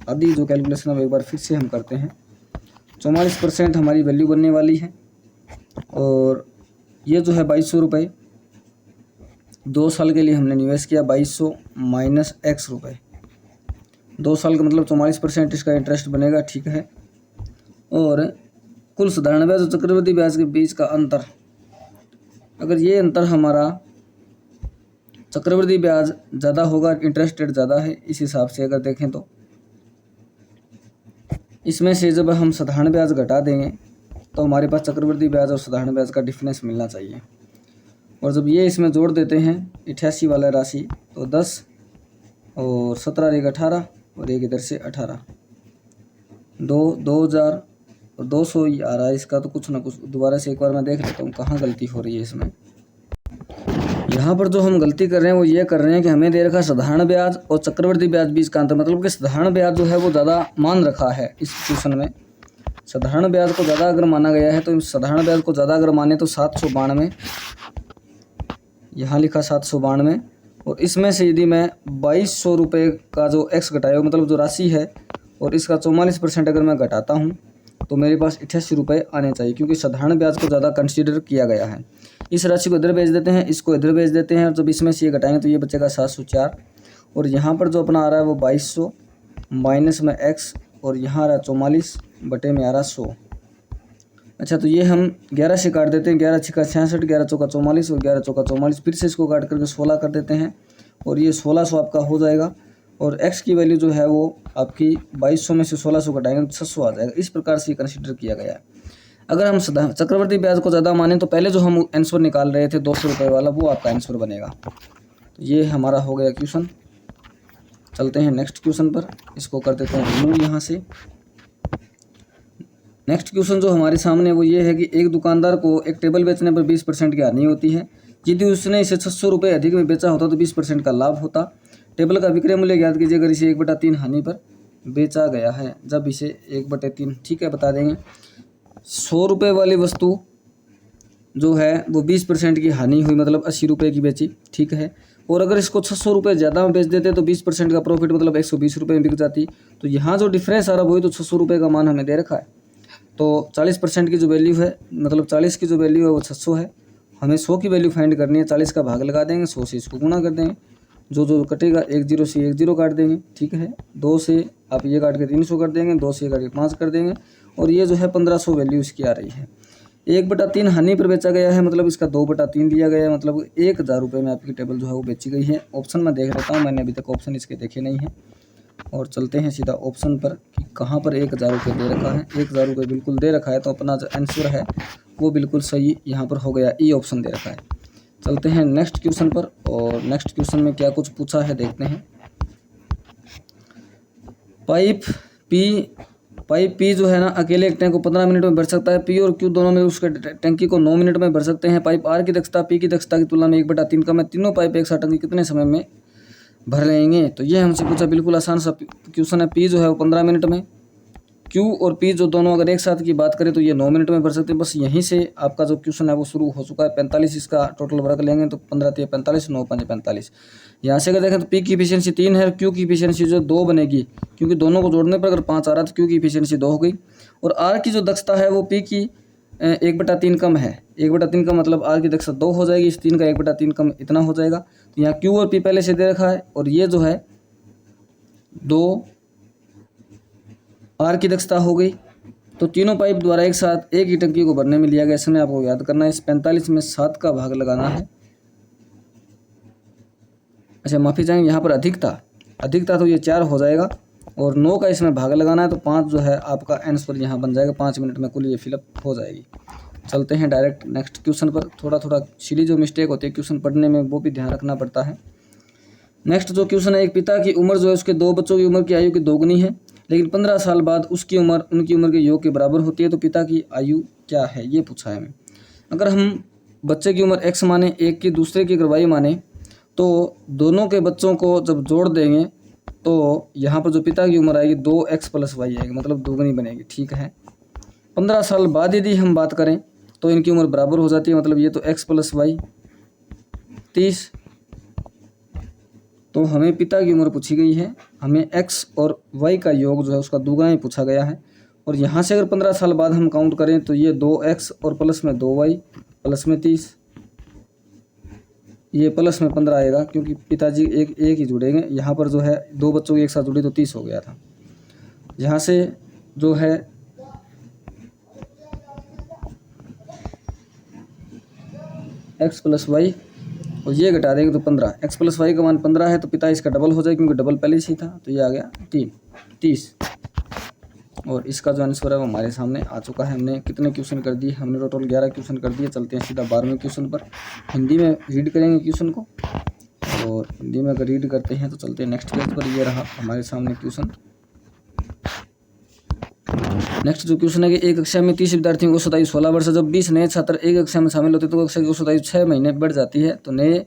आदि जो कैलकुलेशन अब एक बार फिर से हम करते हैं। 44% हमारी वैल्यू बनने वाली है, और ये जो है 2200 रुपये 2 साल के लिए हमने निवेश किया, 2200 माइनस x रुपये। 2 साल का मतलब 44% इसका इंटरेस्ट बनेगा, ठीक है। और कुल साधारण ब्याज और चक्रवृद्धि ब्याज के बीच का अंतर, अगर ये अंतर हमारा चक्रवृद्धि ब्याज ज़्यादा होगा, इंटरेस्ट रेट ज़्यादा है, इस हिसाब से अगर देखें तो इसमें से जब हम साधारण ब्याज घटा देंगे तो हमारे पास चक्रवृद्धि ब्याज और साधारण ब्याज का डिफरेंस मिलना चाहिए। और जब ये इसमें जोड़ देते हैं 88 वाला राशि तो 10 और 17 1 18 और एक इधर से 18, 2000 और 200 ही आ रहा है इसका, तो कुछ ना कुछ दोबारा से एक बार मैं देख लेता हूँ कहाँ गलती हो रही है इसमें। यहाँ पर जो हम गलती कर रहे हैं वो ये कर रहे हैं कि हमें दे रखा साधारण ब्याज और चक्रवृद्धि ब्याज बीच का अंतर, मतलब कि साधारण ब्याज जो है वो ज़्यादा मान रखा है इस क्वेश्चन में। साधारण ब्याज को ज़्यादा अगर माना गया है तो साधारण ब्याज को ज़्यादा अगर माने तो 792, यहाँ लिखा 792, और इसमें से यदि मैं 2200 रुपये का जो x घटाया मतलब जो राशि है और इसका 44% अगर मैं घटाता हूँ तो मेरे पास 88 रुपये आने चाहिए, क्योंकि साधारण ब्याज को ज़्यादा कंसीडर किया गया है। इस राशि को इधर भेज देते हैं, इसको इधर भेज देते हैं, और जब इसमें से ये घटाएंगे तो ये बचेगा 704, और यहाँ पर जो अपना आ रहा है वो 2200 माइनस में x और यहाँ आ रहा 44 बटे में आ रहा 100। अच्छा, तो ये हम 11 से काट देते हैं, 11 छिका 66, 11 चौका 44 और 11 चौका 44, फिर से इसको काट करके 16 कर देते हैं और ये 1600 आपका हो जाएगा। और x की वैल्यू जो है वो आपकी 2200 में से 1600 घटाएंगे तो 600 आ जाएगा। इस प्रकार से कंसिडर किया गया है। अगर हम चक्रवर्ती ब्याज को ज़्यादा माने तो पहले जो हम आंसर निकाल रहे थे 200 रुपये वाला, वो आपका आंसर बनेगा। तो ये हमारा हो गया क्वेश्चन। चलते हैं नेक्स्ट क्वेश्चन पर, इसको कर देते हैं रिमूव यहाँ से। नेक्स्ट क्वेश्चन जो हमारे सामने वो ये है कि एक दुकानदार को एक टेबल बेचने पर 20% की हानि होती है। यदि उसने इसे 600 रुपये अधिक में बेचा होता तो 20% का लाभ होता। टेबल का विक्रय मूल्य ज्ञात कीजिए अगर इसे 1/3 हानि पर बेचा गया है। जब इसे 1/3, ठीक है, बता देंगे। 100 रुपये वाली वस्तु जो है वो 20% की हानि हुई, मतलब 80 रुपये की बेची, ठीक है। और अगर इसको 600 रुपये ज़्यादा में बेच देते तो 20% का प्रॉफिट मतलब 120 रुपये में बिक जाती। तो यहाँ जो डिफरेंस आ रहा है वही तो 600 रुपये का मान हमें दे रखा है। तो 40% की जो वैल्यू है, मतलब 40 की जो वैल्यू है वो 600 है। हमें 100 की वैल्यू फाइंड करनी है। 40 का भाग लगा देंगे, 100 से इसको गुणा कर देंगे, जो कटेगा 1 0 से 1 0 काट देंगे, ठीक है। 2 से आप ये काट के 300 कर देंगे, 2 से ये काट के 5 कर देंगे और ये जो है 1500 वैल्यू इसकी आ रही है। 1/3 हानि पर बेचा गया है, मतलब इसका 2/3 दिया गया है, मतलब 1000 रुपये में आपकी टेबल जो है वो बेची गई है। ऑप्शन में देख लेता हूँ, मैंने अभी तक ऑप्शन इसके देखे नहीं हैं। और चलते हैं सीधा ऑप्शन पर कि कहाँ पर 1000 रुपये दे रखा है। 1000 रुपये बिल्कुल दे रखा है, तो अपना जो आंसर है वो बिल्कुल सही यहाँ पर हो गया, ई ऑप्शन दे रखा है। चलते हैं नेक्स्ट क्वेश्चन पर, और नेक्स्ट क्वेश्चन में क्या कुछ पूछा है देखते हैं। पाइप पी जो है ना, अकेले एक टैंक को 15 मिनट में भर सकता है। पी और क्यू दोनों में उसके टंकी को 9 मिनट में भर सकते हैं। पाइप आर की दक्षता पी की दक्षता की तुलना में 1/3 कम है। तीनों पाइप एक साथ टंकी कितने समय में भर लेंगे? तो ये हमसे पूछा, बिल्कुल आसान सा क्वेश्चन है। पी जो है वो 15 मिनट में, क्यू और पी जो दोनों अगर एक साथ की बात करें तो ये 9 मिनट में भर सकते हैं। बस यहीं से आपका जो क्वेश्चन है वो शुरू हो चुका है। 45 इसका टोटल वर्क लेंगे तो 15 3 45, 9 5 45। यहाँ से अगर देखें तो पी की इफिशियंसी 3 है, क्यू की इफिशियंसी जो 2 बनेगी, क्योंकि दोनों को जोड़ने पर अगर 5 आ रहा है तो क्यू की इफिशियंसी 2 हो गई। और आर की जो दक्षता है वो पी की 1/3 कम है। 1/3 का मतलब आर की दक्षता 2 हो जाएगी, इस 3 का 1/3 कम इतना हो जाएगा। तो यहाँ क्यू और पी पहले से दे रखा है, और ये जो है 2 आर की दक्षता हो गई। तो तीनों पाइप द्वारा एक साथ एक ही टंकी को भरने में लिया गया समय आपको याद करना है। इस 45 में 7 का भाग लगाना है। अच्छा, माफ़ी चाहेंगे, यहाँ पर अधिक था तो ये 4 हो जाएगा, और 9 का इसमें भाग लगाना है तो 5 जो है आपका आंसर यहाँ बन जाएगा। 5 मिनट में कुल ये फिलअप हो जाएगी। चलते हैं डायरेक्ट नेक्स्ट क्वेश्चन पर। थोड़ा सिली जो मिस्टेक होती है क्वेश्चन पढ़ने में, वो भी ध्यान रखना पड़ता है। नेक्स्ट जो क्वेश्चन है, एक पिता की उम्र जो है उसके 2 बच्चों की उम्र की आयु की दोगुनी है, लेकिन 15 साल बाद उनकी उम्र के योग के बराबर होती है। तो पिता की आयु क्या है, ये पूछा है हमें। अगर हम बच्चे की उम्र x माने, एक की दूसरे की अगर y माने, तो दोनों के बच्चों को जब जोड़ देंगे तो यहाँ पर जो पिता की उम्र आएगी 2x + y आएगी, मतलब दोगुनी बनेगी, ठीक है। 15 साल बाद यदि हम बात करें तो इनकी उम्र बराबर हो जाती है, मतलब ये तो x + y 30। तो हमें पिता की उम्र पूछी गई है, हमें x और y का योग जो है उसका दुगना ही पूछा गया है। और यहाँ से अगर 15 साल बाद हम काउंट करें तो ये 2x और प्लस में 2y प्लस में 30, ये प्लस में 15 आएगा, क्योंकि पिताजी एक ही जुड़ेंगे। यहाँ पर जो है 2 बच्चों की एक साथ जुड़ी तो 30 हो गया था। यहाँ से जो है x + y और ये घटा देंगे तो 15, x + y का मान 15 है तो पिता इसका डबल हो जाएगा, क्योंकि डबल पहले से ही था, तो ये आ गया 30। और इसका जो आंसर है वो हमारे सामने आ चुका है। हमने कितने क्वेश्चन कर दिए? हमने टोटल 11 क्वेश्चन कर दिए। चलते हैं सीधा 12वें क्वेश्चन पर। हिंदी में रीड करेंगे क्वेश्चन को, और हिंदी में अगर रीड करते हैं तो चलते हैं नेक्स्ट पेज पर। ये रहा हमारे सामने क्वेश्चन। नेक्स्ट जो क्वेश्चन है कि एक कक्षा में 30 विद्यार्थियों को औसत आयु 16 वर्ष है। जब 20 नए छात्र एक कक्षा में शामिल होते तो कक्षा की औसत आयु 6 महीने बढ़ जाती है। तो नए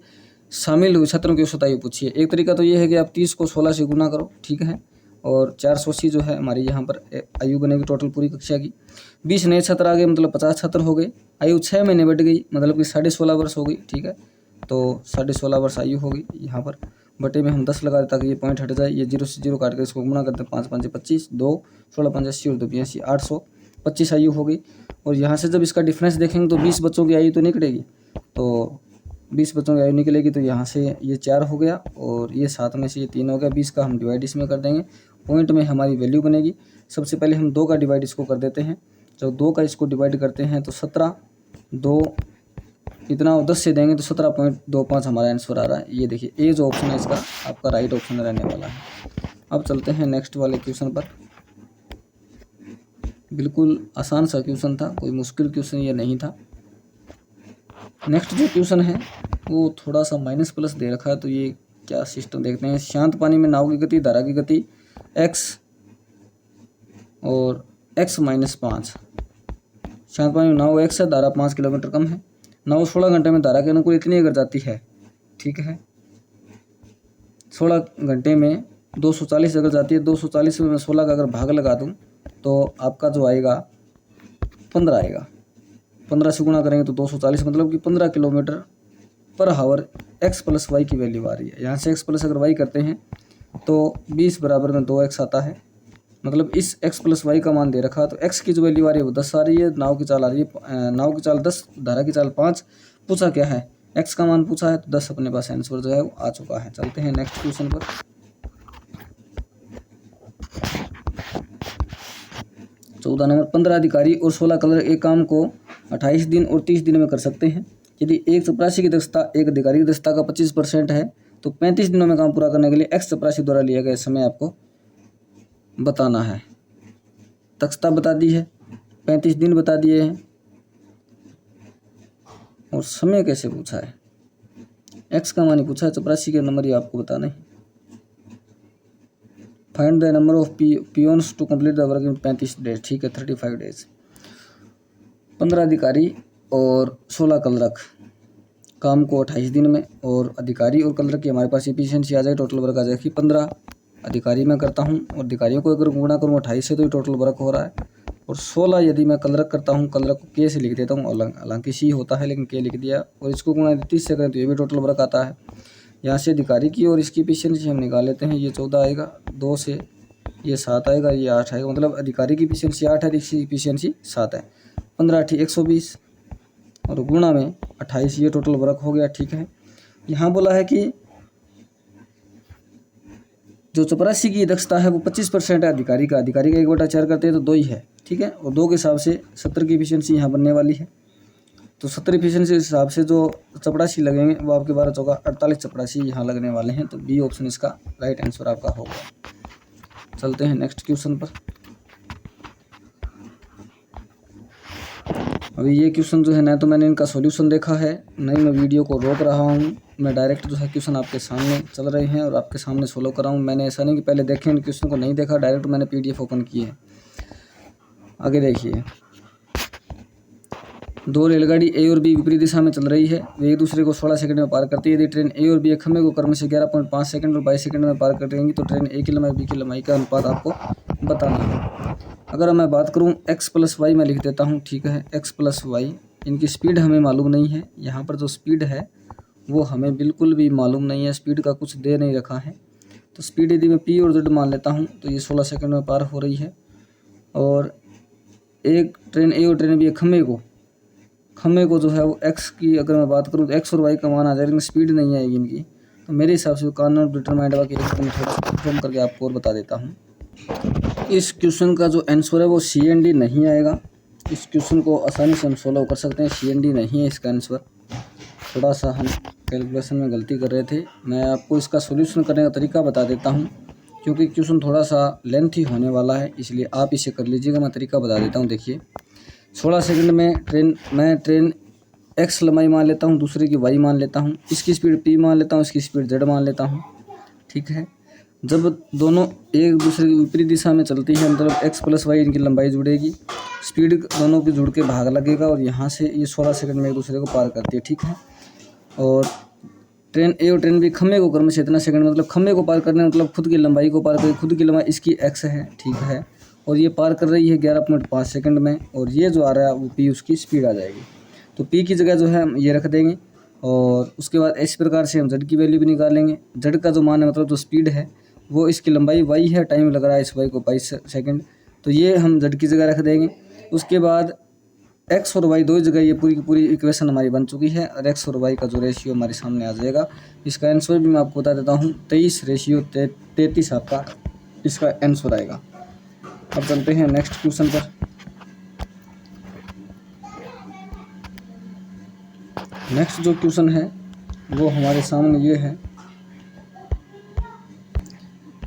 शामिल हुए छात्रों की औसत आयु पूछिए। एक तरीका तो ये है कि आप 30 को 16 से गुना करो, ठीक है, और 480 जो है हमारी यहाँ पर आयु बनेगी टोटल पूरी कक्षा की। 20 नए छात्र आ गए, मतलब 50 छात्र हो गए। आयु 6 महीने बढ़ गई, मतलब कि 16.5 वर्ष हो गई, ठीक है। तो 16.5 वर्ष आयु हो गई। यहाँ पर बटे में हम 10 लगा दें ताकि ये पॉइंट हट जाए। ये 0 से 0 काट कर इसको गुना करते हैं। 5 5 25, 2 16 5 80 और 2 82, 825 आयु हो गई। और यहाँ से जब इसका डिफरेंस देखेंगे तो 20 बच्चों की आयु तो निकलेगी, तो 20 बच्चों की आयु निकलेगी तो यहाँ से ये 4 हो गया, और ये 7 में से ये 3 हो गया। 20 का हम डिवाइड इसमें कर देंगे, पॉइंट में हमारी वैल्यू बनेगी। सबसे पहले हम 2 का डिवाइड इसको कर देते हैं। जब 2 का इसको डिवाइड करते हैं तो 17, 2 इतना 10 से देंगे तो 17.25 हमारा आंसर आ रहा है। ये देखिए ए जो ऑप्शन है इसका आपका राइट ऑप्शन रहने वाला है। अब चलते हैं नेक्स्ट वाले क्वेश्चन पर। बिल्कुल आसान सा क्वेश्चन था, कोई मुश्किल क्वेश्चन ये नहीं था। नेक्स्ट जो क्वेश्चन है वो थोड़ा सा माइनस प्लस दे रखा है, तो ये क्या सिस्टम देखते हैं। शांत पानी में नाव की गति, धारा की गति x और x - 5। शांत पानी में नाव x है, धारा 5 किलोमीटर कम है। नाव 16 घंटे में धारा के अनुकूल इतनी अगर जाती है, ठीक है, 16 घंटे में 240 अगर जाती है, 240 में मैं 16 का अगर भाग लगा दूं तो आपका जो आएगा 15 आएगा। 15 से गुणा करेंगे तो 240, मतलब कि 15 किलोमीटर पर हावर x + y की वैल्यू आ रही है। यहाँ से x + अगर y करते हैं तो 20 बराबर में 2x आता है। मतलब इस x + y का मान दे रखा, तो x की जो वैल्यू आ रही है वो 10 आ रही है, नाव की चाल आ रही है, नाव की चाल 10, धारा की चाल 5। पूछा क्या है, x का मान पूछा है, तो 10 अपने पास आंसर जो है वो आ चुका है। चलते हैं नेक्स्ट क्वेश्चन पर। 14 नंबर, 15 अधिकारी और 16 क्लर्क एक काम को 28 दिन और 30 दिन में कर सकते हैं। यदि एक चपरासी की दक्षता एक अधिकारी की दक्षता का 25% है तो 35 दिनों में काम पूरा करने के लिए x चपरासी द्वारा लिया गया समय आपको बताना है। दक्षता बता दी है, 35 दिन बता दिए हैं, और समय कैसे पूछा है, x का मान ही पूछा है, चपरासी के नंबर ही आपको बताने हैं। Find the number of peons to complete the work in 35 days, ठीक है, 35 डेज। 15 अधिकारी और 16 क्लर्क काम को 28 दिन में, और अधिकारी और क्लर्क की हमारे पास एफिशिएंसी आ जाए, टोटल वर्क आ जाएगी 15 अधिकारी मैं करता हूँ, और अधिकारियों को अगर गुणा करूँ 28 से तो ये टोटल वर्क हो रहा है, और 16 यदि मैं क्लर्क करता हूँ, क्लर्क को के से लिख देता हूँ, हालांकि सी होता है लेकिन के लिख दिया, और इसको गुणा 30 से करें तो ये भी टोटल वर्क आता है। यहाँ से अधिकारी की और इसकी एफिशिएंसी हम निकाल लेते हैं, ये 14 आएगा, 2 से ये 7 आएगा, ये 8 आएगा, मतलब अधिकारी की एफिशिएंसी 8 है, इसकी एफिशिएंसी 7 है। 15 × 120 और गुणा में 28, ये टोटल वर्क हो गया, ठीक है। यहाँ बोला है कि जो चपरासी की दक्षता है वो 25% है, अधिकारी का 1/4 करते हैं तो 2 ही है, ठीक है, और 2 के हिसाब से 70 की एफिशिएंसी यहाँ बनने वाली है। तो 70 एफिशिएंसी के हिसाब से जो चपरासी लगेंगे वो आपके 12 चौका 48 चपरासी यहाँ लगने वाले हैं, तो बी ऑप्शन इसका राइट आंसर आपका होगा। चलते हैं नेक्स्ट क्वेश्चन पर। अभी ये क्वेश्चन जो है ना तो मैंने इनका सॉल्यूशन देखा है, नहीं मैं वीडियो को रोक रहा हूँ, मैं डायरेक्ट जो है क्वेश्चन आपके सामने चल रहे हैं और आपके सामने सोल्व कर रहा हूँ। मैंने ऐसा नहीं कि पहले देखें इन क्वेश्चन को, नहीं देखा, डायरेक्ट मैंने PDF ओपन की है। आगे देखिए, 2 रेलगाड़ी A और B विपरीत दिशा में चल रही है, वे एक दूसरे को 16 सेकंड में पार करती है। यदि ट्रेन A और B एक खंभे को क्रम से 11.5 सेकंड और 22 सेकंड में पार कर देंगी तो ट्रेन A की लंबाई B की लंबाई का अनुपात आपको बताना है। अगर मैं बात करूं x + y मैं लिख देता हूं, ठीक है, x + y, इनकी स्पीड हमें मालूम नहीं है, यहाँ पर जो स्पीड है वो हमें बिल्कुल भी मालूम नहीं है, स्पीड का कुछ दे नहीं रखा है। तो स्पीड यदि मैं p और z मान लेता हूँ तो ये 16 सेकंड में पार हो रही है, और एक ट्रेन A और ट्रेन B खम्भे को जो है वो x की अगर मैं बात करूँ तो x और y का मान आ जाएगा, लेकिन स्पीड नहीं आएगी इनकी। तो मेरे हिसाब से कान और डिटरमाइंड बाकी कंफर्म करके आपको और बता देता हूँ। इस क्वेश्चन का जो आंसर है वो CND नहीं आएगा। इस क्वेश्चन को आसानी से हम सोल्व कर सकते हैं, CND नहीं है इसका आंसर। थोड़ा सा हम कैलकुलेशन में गलती कर रहे थे। मैं आपको इसका सॉल्यूशन करने का तरीका बता देता हूँ, क्योंकि क्वेश्चन थोड़ा सा लेंथी होने वाला है, इसलिए आप इसे कर लीजिएगा। मैं तरीका बता देता हूँ। देखिए, 16 सेकंड में मैं ट्रेन x लंबाई मान लेता हूँ, दूसरे की y मान लेता हूँ, इसकी स्पीड p मान लेता हूँ, इसकी स्पीड z मान लेता हूँ, ठीक है। जब दोनों एक दूसरे की विपरीत दिशा में चलती है, मतलब x + y इनकी लंबाई जुड़ेगी, स्पीड दोनों की जुड़ के भाग लगेगा, और यहाँ से ये 16 सेकंड में एक दूसरे को पार करती है, ठीक है। और ट्रेन A और ट्रेन B खम्भे को क्रम से इतना सेकंड, मतलब खम्भे को पार करने मतलब खुद की लंबाई को पार करेगी, खुद की लंबाई इसकी x है, ठीक है, और ये पार कर रही है 11.5 सेकंड में, और ये जो आ रहा है वो p उसकी स्पीड आ जाएगी। तो p की जगह जो है हम ये रख देंगे, और उसके बाद इस प्रकार से हम z की वैल्यू भी निकालेंगे। z का जो मान है मतलब जो स्पीड है वो इसकी लंबाई y है, टाइम लग रहा है इस y को 22 सेकंड, तो ये हम z की जगह रख देंगे। उसके बाद x और y दो जगह, ये पूरी की पूरी इक्वेशन हमारी बन चुकी है, और x और y का जो रेशियो हमारे सामने आ जाएगा। इसका आंसर भी मैं आपको बता देता हूँ, 23:33 आपका इसका आंसर आएगा। अब चलते हैं नेक्स्ट क्वेश्चन पर। नेक्स्ट जो क्वेश्चन है वो हमारे सामने ये है।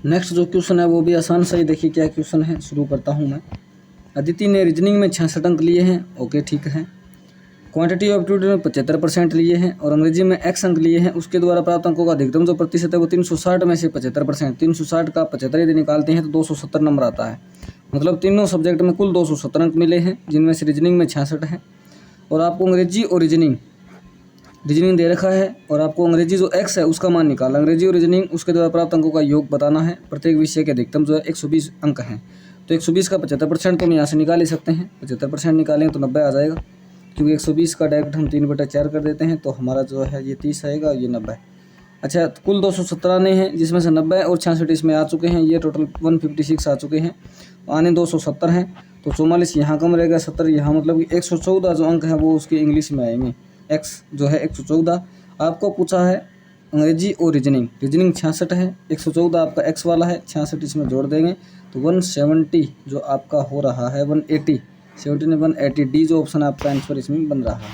नेक्स्ट जो क्वेश्चन है वो भी आसान सा ही, देखिए क्या क्वेश्चन है। शुरू करता हूँ मैं। अदिति ने रीजनिंग में 66 अंक लिए हैं, ओके ठीक है। क्वांटिटी ऑफ एप्टीट्यूड में 75% लिए हैं और अंग्रेजी में x अंक लिए हैं। उसके द्वारा प्राप्त अंकों का अधिकतम जो प्रतिशत है वो 360 में से 75%। 360 का 75 यदि निकालते हैं तो 270 नंबर आता है। मतलब तीनों सब्जेक्ट में कुल 270 अंक मिले हैं, जिनमें से रीजनिंग में 66 है। और आपको अंग्रेजी और रीजनिंग दे रखा है और आपको अंग्रेजी जो x है उसका मान निकालना। अंग्रेजी और रीजनिंग उसके द्वारा प्राप्त अंकों का योग बताना है। प्रत्येक विषय के अधिकतम जो है 120 अंक हैं। तो 120 का 75% तो हम यहाँ से निकाल ही सकते हैं। 75% निकालेंगे तो 90 आ जाएगा, क्योंकि 120 का डायरेक्ट हम 3/4 कर देते हैं, तो हमारा जो है ये 30 आएगा और ये 90। अच्छा, कुल 217 आने हैं, जिसमें से 90 और 66 इसमें आ चुके हैं। ये टोटल 156 आ चुके हैं। आने 270 हैं, तो 44 यहाँ कम रहेगा, 70 यहाँ, मतलब कि 114 जो अंक है वो उसके इंग्लिश में आएंगे। x जो है 114 आपको पूछा है अंग्रेजी और रीजनिंग 66 है, 114 आपका x वाला है, 66 इसमें जोड़ देंगे तो 170 जो आपका हो रहा है 180, 70 ने 180, डी जो ऑप्शन आपका आंसर इसमें बन रहा है।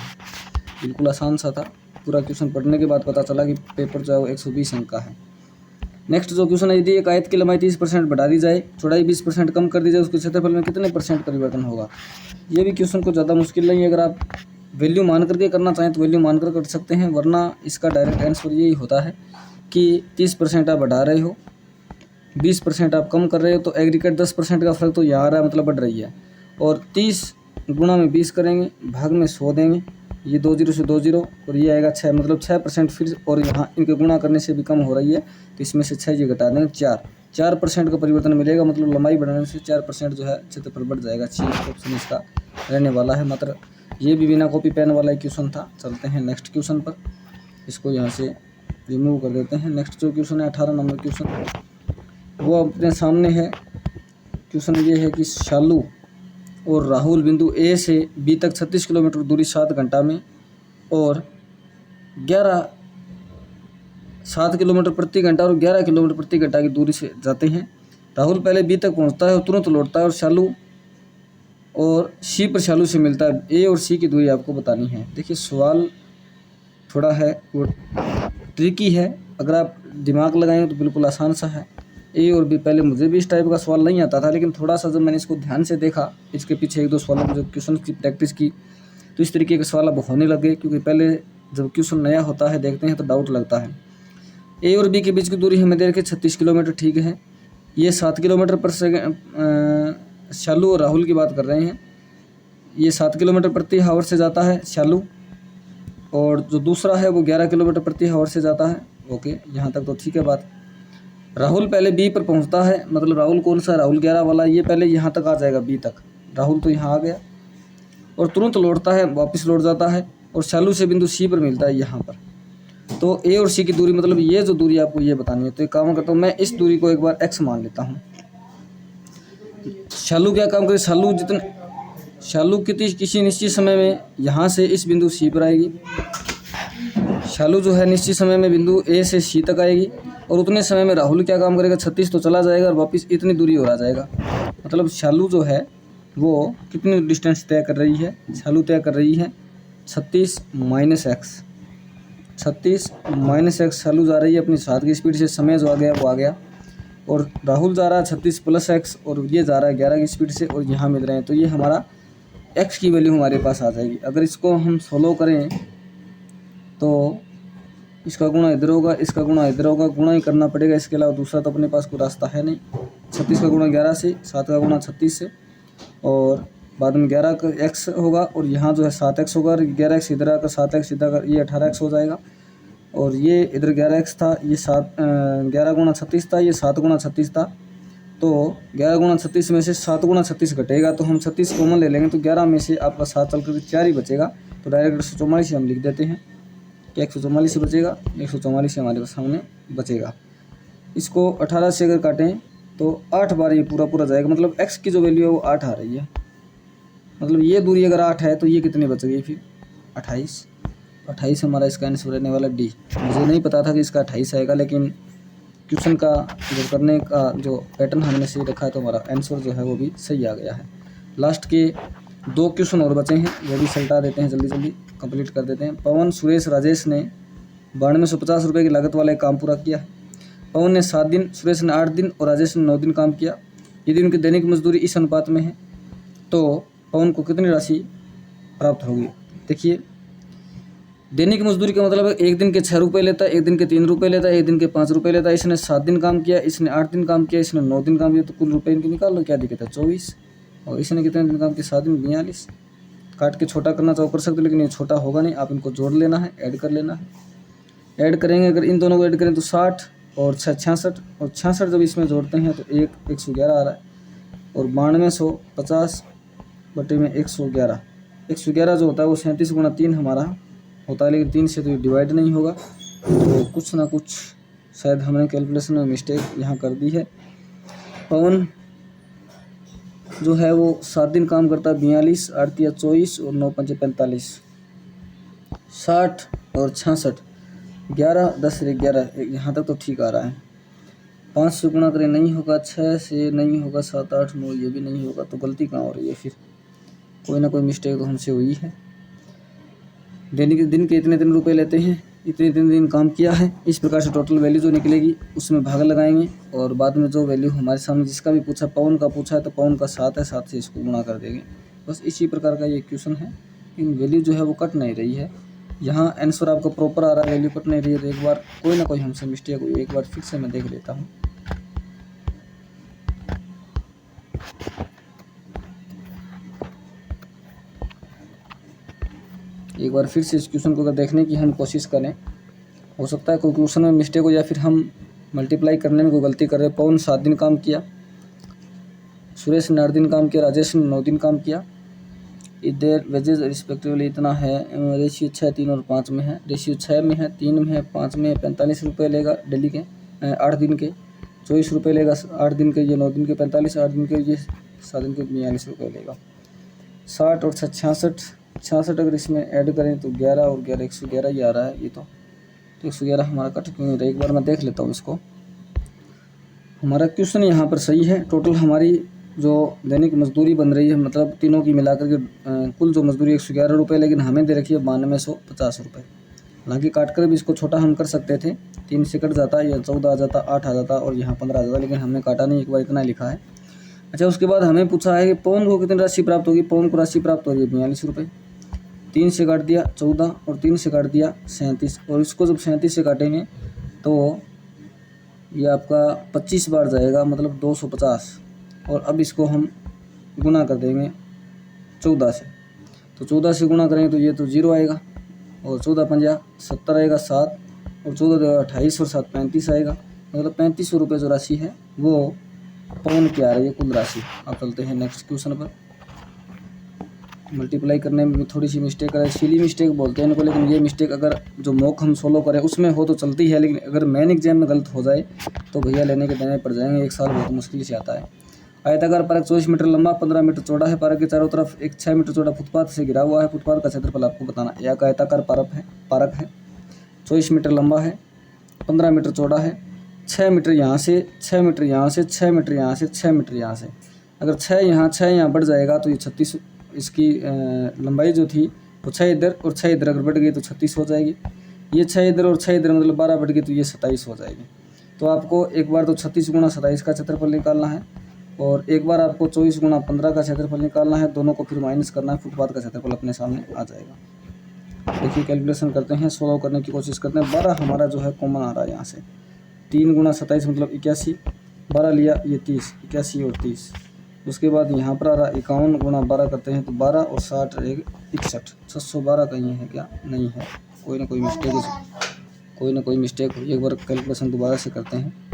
बिल्कुल आसान सा था। पूरा क्वेश्चन पढ़ने के बाद पता चला कि पेपर जो है वो 120 अंक का है। नेक्स्ट जो क्वेश्चन है, यदि एक आयत की लंबाई 30% बढ़ा दी जाए, चौड़ाई 20% कम कर दी जाए, उसके क्षेत्रफल में कितने % परिवर्तन होगा। ये भी क्वेश्चन को ज़्यादा मुश्किल नहीं है। अगर आप वैल्यू मान करके करना चाहें तो वैल्यू मान कर सकते हैं, वरना इसका डायरेक्ट आंसर यही होता है कि 30% आप बढ़ा रहे हो, 20% आप कम कर रहे हो, तो एग्रीगेट 10% का फर्क तो यहाँ आ रहा है, मतलब बढ़ रही है। और 30 गुणा में 20 करेंगे, भाग में 100 देंगे, ये 2 0 से 2 0 और ये आएगा 6, मतलब 6% फिर, और यहाँ इनके गुणा करने से भी कम हो रही है, तो इसमें से 6 ये घटा देंगे 4% का परिवर्तन मिलेगा। मतलब लंबाई बढ़ाने से 4% जो है क्षेत्रफल बढ़ जाएगा। सी ऑप्शन इसका रहने वाला है। मात्र ये भी बिना कॉपी पेन वाला क्वेश्चन था। चलते हैं नेक्स्ट क्वेश्चन पर, इसको यहाँ से रिमूव कर देते हैं। नेक्स्ट जो क्वेश्चन है 18 नंबर क्वेश्चन, वो अपने सामने है। क्वेश्चन ये है कि शालू और राहुल बिंदु ए से बी तक 36 किलोमीटर दूरी 7 घंटा में और 7 किलोमीटर प्रति घंटा और 11 किलोमीटर प्रति घंटा की दूरी से जाते हैं। राहुल पहले बी तक पहुंचता है और तुरंत लौटता है, और शालू और सी पर शालू से मिलता है। ए और सी की दूरी आपको बतानी है। देखिए सवाल थोड़ा है वो ट्रिकी है, अगर आप दिमाग लगाएंगे तो बिल्कुल आसान सा है। ए और बी, पहले मुझे भी इस टाइप का सवाल नहीं आता था, लेकिन थोड़ा सा जब मैंने इसको ध्यान से देखा, इसके पीछे 1-2 सवालों में जो क्वेश्चन की प्रैक्टिस की, तो इस तरीके के सवाल अब होने लगे। क्योंकि पहले जब क्वेश्चन नया होता है, देखते हैं तो डाउट लगता है। ए और बी के बीच की दूरी हमें दे रखी 36 किलोमीटर, ठीक है। ये 7 किलोमीटर पर सेकेंड, शालू और राहुल की बात कर रहे हैं। ये 7 किलोमीटर प्रति हावर से जाता है शालू, और जो दूसरा है वो 11 किलोमीटर प्रति हावर से जाता है। ओके, यहाँ तक तो ठीक है बात। राहुल पहले बी पर पहुँचता है, मतलब राहुल कौन सा, राहुल 11 वाला, ये पहले यहाँ तक आ जाएगा बी तक। राहुल तो यहाँ आ गया और तुरंत लौटता है, वापस लौट जाता है, और शालू से बिंदु सी पर मिलता है यहाँ पर। तो ए और सी की दूरी, मतलब ये जो दूरी आपको ये बतानी है। तो एक काम करता हूँ मैं, इस दूरी को एक बार x मान लेता हूँ। शालू क्या काम करे, शालू किसी निश्चित समय में यहाँ से इस बिंदु सी पर आएगी। शालू जो है निश्चित समय में बिंदु ए से सी तक आएगी, और उतने समय में राहुल क्या काम करेगा, 36 तो चला जाएगा और वापस इतनी दूरी और आ जाएगा। मतलब शालू जो है वो कितनी डिस्टेंस तय कर रही है, शालू तय कर रही है 36 - x। 36 - x शालू जा रही है अपनी 7 की स्पीड से, समय जो आ गया वो आ गया। और राहुल जा रहा है 36 + x, और ये जा रहा है 11 की स्पीड से, और यहाँ मिल रहे हैं। तो ये हमारा x की वैल्यू हमारे पास आ जाएगी। अगर इसको हम सोल्व करें तो इसका गुणा इधर होगा, इसका गुणा इधर होगा, गुणा ही करना पड़ेगा, इसके अलावा दूसरा तो अपने पास कोई रास्ता है नहीं। 36 का गुणा 11 से, 7 का गुणा 36 से, और बाद में 11 का x होगा, और यहाँ जो है 7x होगा, और 11x इधर आकर 7x इधर आकर ये 18x हो जाएगा। और ये इधर 11x था, ये 11 गुणा 36 था, ये 7 गुणा 36 था। तो 11 गुणा 36 में से 7 गुणा 36 घटेगा, तो हम 36 कॉमन ले लेंगे, तो 11 में से आपका 7 चल कर 4 ही बचेगा। तो डायरेक्ट 144 से हम लिख देते हैं कि 144 से बचेगा, 144 से हमारे सामने बचेगा। इसको 18 से अगर काटें तो 8 बार ये पूरा जाएगा। मतलब x की जो वैल्यू है वो 8 आ रही है। मतलब ये दूरी अगर 8 है तो ये कितनी बच गई फिर 28 हमारा इसका आंसर रहने वाला डी। मुझे नहीं पता था कि इसका 28 आएगा, लेकिन क्वेश्चन का जो करने का जो पैटर्न हमने सही रखा है तो हमारा आंसर जो है वो भी सही आ गया है। लास्ट के 2 क्वेश्चन और बचे हैं, वो भी सल्टा देते हैं, जल्दी जल्दी कंप्लीट कर देते हैं। पवन, सुरेश, राजेश ने 9250 रुपये की लागत वाला एक काम पूरा किया है। पवन ने 7 दिन, सुरेश ने 8 दिन और राजेश ने 9 दिन काम किया। यदि उनकी दैनिक मजदूरी इस अनुपात में है तो पवन को कितनी राशि प्राप्त होगी। देखिए, दैनिक मजदूरी का मतलब है एक दिन के 6 रुपये लेता है, एक दिन के 3 रुपये लेता है, एक दिन के 5 रुपये लेता है। इसने 7 दिन काम किया, इसने 8 दिन काम किया, इसने 9 दिन काम किया, तो कुल रुपये इनके निकाल लो, क्या दिक्कत है, 24। और इसने कितने दिन काम किया, 7 दिन, 42। काट के छोटा करना चाहो कर सकते हो, लेकिन ये छोटा होगा नहीं, आप इनको जोड़ लेना है, ऐड कर लेना है। ऐड करेंगे, अगर इन दोनों को ऐड करें तो 60 और 6 66, और 66 जब इसमें जोड़ते हैं तो 111 आ रहा है। और 9250 बटे में 111, 111 जो होता है वो 37 गुणा 3 हमारा होता है, लेकिन 3 से तो डिवाइड नहीं होगा, तो कुछ ना कुछ शायद हमने कैलकुलेशन में मिस्टेक यहाँ कर दी है। पवन जो है वो 7 दिन काम करता है, 42, 8 या 24 और 9 पंचे 45, 60 और 66, 11, 10 से 11, यहाँ तक तो ठीक आ रहा है। 5 से गुणा करें नहीं होगा, 6 से नहीं होगा, 7, 8, 9 ये भी नहीं होगा, तो गलती कहाँ हो रही है, फिर कोई ना कोई मिस्टेक तो हमसे हुई है। दैनिक दिन के इतने दिन रुपए लेते हैं, इतने दिन काम किया है, इस प्रकार से टोटल वैल्यू जो निकलेगी उसमें भाग लगाएंगे, और बाद में जो वैल्यू हमारे सामने जिसका भी पूछा, पवन का पूछा है तो पवन का 7 है, 7 से इसको गुणा कर देंगे। बस इसी प्रकार का ये क्वेश्चन है। इन वैल्यू जो है वो कट नहीं रही है, यहाँ आंसर आपका प्रॉपर आ रहा है, वैल्यू कट नहीं रही है। तो एक बार कोई ना कोई हमसे मिस्टेक हुई, एक बार फिर से मैं देख लेता हूँ। एक बार फिर से इस क्वेश्चन को अगर देखने की हम कोशिश करें, हो सकता है कोई क्वेश्चन में मिस्टेक हो, या फिर हम मल्टीप्लाई करने में कोई गलती कर रहे हैं। पवन 7 दिन काम किया, सुरेश ने 8 दिन काम किया, राजेश ने 9 दिन काम किया। इधर वेजेज रिस्पेक्टिवली इतना है, रेशियो 6, 3 और 5 में है, रेशियो 6 में है, 3 में है, 5 में है। 45 रुपये लेगा डेली के 8 दिन के, 24 रुपये लेगा 8 दिन के, ये 9 दिन के 45, 8 दिन के ये 7 दिन के 42 रुपये लेगा। 60 और 66, 66 अगर इसमें ऐड करें तो 11 और 11, 111 ही आ रहा है। ये तो 111 हमारा कट क्यों नहीं रहा, एक बार मैं देख लेता हूँ इसको। हमारा क्वेश्चन यहाँ पर सही है। टोटल हमारी जो दैनिक मजदूरी बन रही है, मतलब तीनों की मिलाकर के कुल जो मजदूरी 111 रुपये, लेकिन हमें दे रखी है 9250 रुपये। हालांकि काट कर भी इसको छोटा हम कर सकते थे, 3 से कट जाता या 14 आ जाता, 8 आ जाता और यहाँ 15 आ जाता, लेकिन हमने काटा नहीं, एक बार इतना लिखा है। अच्छा, उसके बाद हमें पूछा है कि पवन को कितनी राशि प्राप्त होगी। पवन को राशि प्राप्त हो रही है 42 रुपये। 3 से काट दिया 14 और 3 से काट दिया 37, और इसको जब 37 से काटेंगे तो ये आपका 25 बार जाएगा, मतलब 250। और अब इसको हम गुना कर देंगे 14 से, तो 14 से गुना करेंगे तो ये तो 0 आएगा, और 14 पंजा 70 आएगा, 7 और 14 28 और 7 35 आएगा। मतलब 3500 रुपये जो राशि है वो पवन की आ रही है कुल राशि। अब चलते हैं नेक्स्ट क्वेश्चन पर। मल्टीप्लाई करने में थोड़ी सी मिस्टेक है, सिली मिस्टेक बोलते हैं इनको, लेकिन ये मिस्टेक अगर जो मॉक हम सोलो करें उसमें हो तो चलती है, लेकिन अगर मेन एग्जाम में गलत हो जाए तो भैया लेने के देने पड़ जाएंगे, 1 साल बहुत मुश्किल से आता है। आयताकार पार्क 24 मीटर लंबा, 15 मीटर चौड़ा है। पार्क के चारों तरफ एक 6 मीटर चौड़ा फुटपाथ से घिरा हुआ है। फुटपाथ का क्षेत्रफल आपको बताना। एक आयताकार पार्क है, 24 मीटर लंबा है, 15 मीटर चौड़ा है, 6 मीटर यहाँ से, 6 मीटर यहाँ से, 6 मीटर यहाँ से, 6 मीटर यहाँ से। अगर 6 यहाँ बढ़ जाएगा तो ये 36, इसकी लंबाई जो थी वो 6 इधर और 6 इधर अगर बढ़ गई तो 36 हो जाएगी। ये 6 इधर और 6 इधर मतलब 12 बढ़ गई तो ये 27 हो जाएगी। तो आपको एक बार तो 36 गुणा 27 का क्षेत्रफल निकालना है, और एक बार आपको 24 गुणा 15 का क्षेत्रफल निकालना है। दोनों को फिर माइनस करना है, फुटपाथ का क्षेत्रफल अपने सामने आ जाएगा। देखिए कैलकुलेशन करते हैं, सोल्व करने की कोशिश करते हैं। 12 हमारा जो है कॉमन आ रहा है यहाँ से। 3 गुणा 27 मतलब 81, 12 लिया ये 30, 81 और 30। उसके बाद यहाँ पर आ रहा 51 गुणा 12 करते हैं तो 12 और 60 रहेगा 61। 612 कहीं है क्या, नहीं है, कोई ना कोई मिस्टेक हुई। एक बार कैलकुलेशन दोबारा से करते हैं।